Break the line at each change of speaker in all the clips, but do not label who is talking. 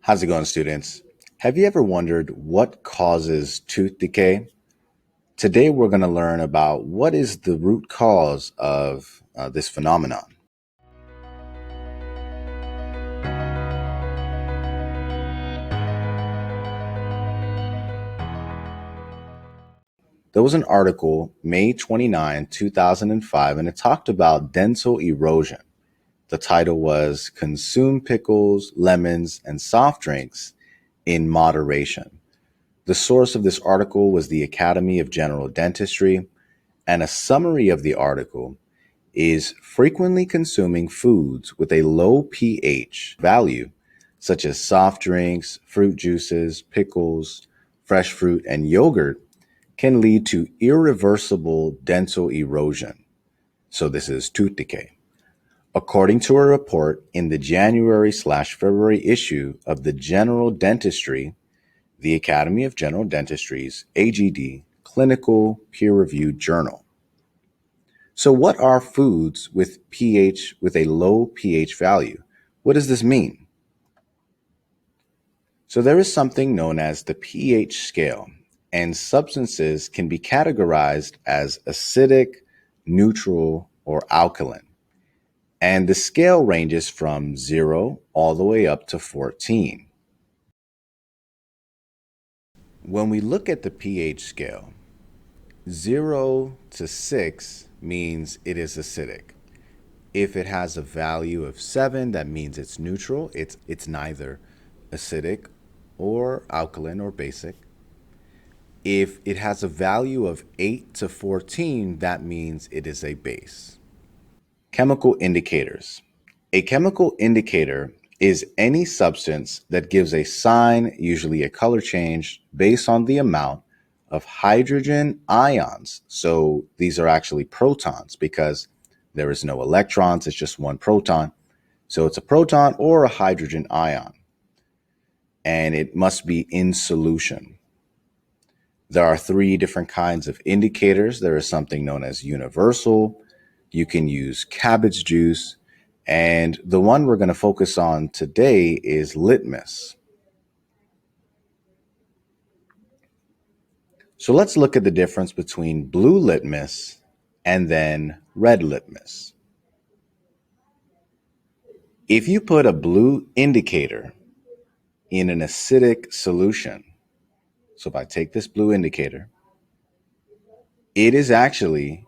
How's it going, students? Have you ever wondered what causes tooth decay? Today, we're going to learn about what is the root cause of this phenomenon. There was an article, May 29, 2005, and it talked about dental erosion. The title was Consume Pickles, Lemons, and Soft Drinks in Moderation. The source of this article was the Academy of General Dentistry, and a summary of the article is frequently consuming foods with a low pH value, such as soft drinks, fruit juices, pickles, fresh fruit, and yogurt, can lead to irreversible dental erosion. So, this is tooth decay. According to a report in the January/February issue of the General Dentistry, the Academy of General Dentistry's AGD Clinical Peer Reviewed Journal. So what are foods with a low pH value? What does this mean? So there is something known as the pH scale, and substances can be categorized as acidic, neutral, or alkaline. And the scale ranges from 0 all the way up to 14. When we look at the pH scale, 0 to 6 means it is acidic. If it has a value of 7, that means it's neutral. It's neither acidic or alkaline or basic. If it has a value of 8 to 14, that means it is a base. Chemical indicators. A chemical indicator is any substance that gives a sign, usually a color change, based on the amount of hydrogen ions. So these are actually protons because there is no electrons, it's just one proton. So it's a proton or a hydrogen ion. And it must be in solution. There are 3 different kinds of indicators. There is something known as universal. You can use cabbage juice. And the one we're going to focus on today is litmus. So let's look at the difference between blue litmus and then red litmus. If you put a blue indicator in an acidic solution, so if I take this blue indicator, it is actually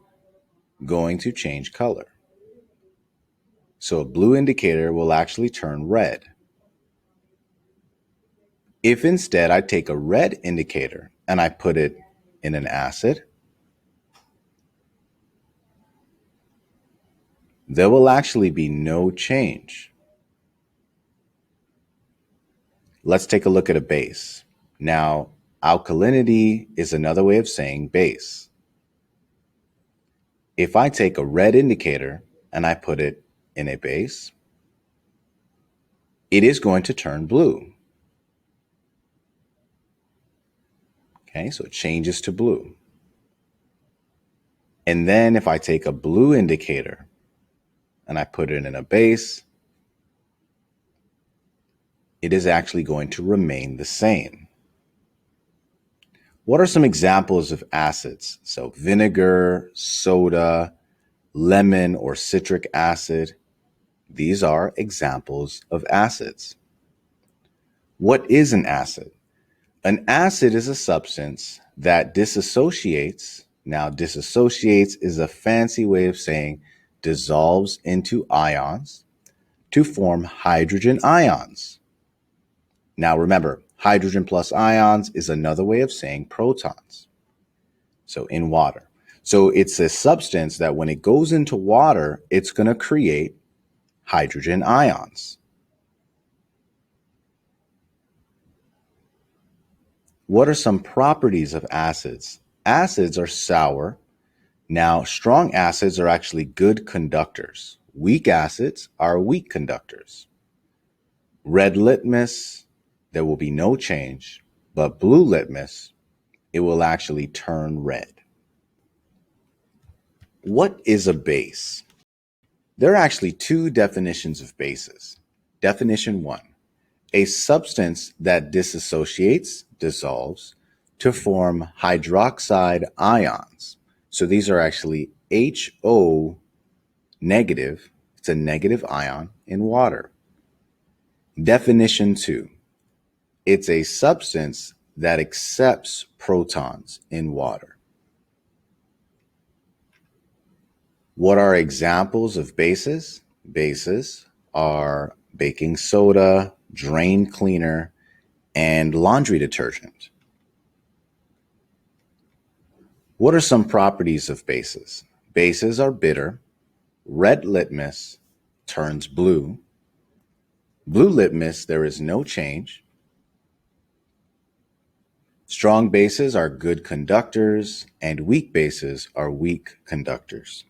going to change color. So a blue indicator will actually turn red. If instead I take a red indicator and I put it in an acid, there will actually be no change. Let's take a look at a base. Now, alkalinity is another way of saying base. If I take a red indicator and I put it in a base, it is going to turn blue. Okay, so it changes to blue. And then if I take a blue indicator and I put it in a base, it is actually going to remain the same. What are some examples of acids? So vinegar, soda, lemon or citric acid. These are examples of acids. What is an acid? An acid is a substance that dissociates. Now, dissociates is a fancy way of saying dissolves into ions to form hydrogen ions. Now, remember, hydrogen plus ions is another way of saying protons. So in water. So it's a substance that when it goes into water, it's going to create hydrogen ions. What are some properties of acids? Acids are sour. Now, strong acids are actually good conductors. Weak acids are weak conductors. Red litmus, there will be no change, but blue litmus, it will actually turn red. What is a base? There are actually 2 definitions of bases. Definition 1, A substance that dissociates, dissolves, to form hydroxide ions. So these are actually HO negative. It's a negative ion in water. Definition 2. It's a substance that accepts protons in water. What are examples of bases? Bases are baking soda, drain cleaner, and laundry detergent. What are some properties of bases? Bases are bitter. Red litmus turns blue. Blue litmus, there is no change. Strong bases are good conductors, and weak bases are weak conductors.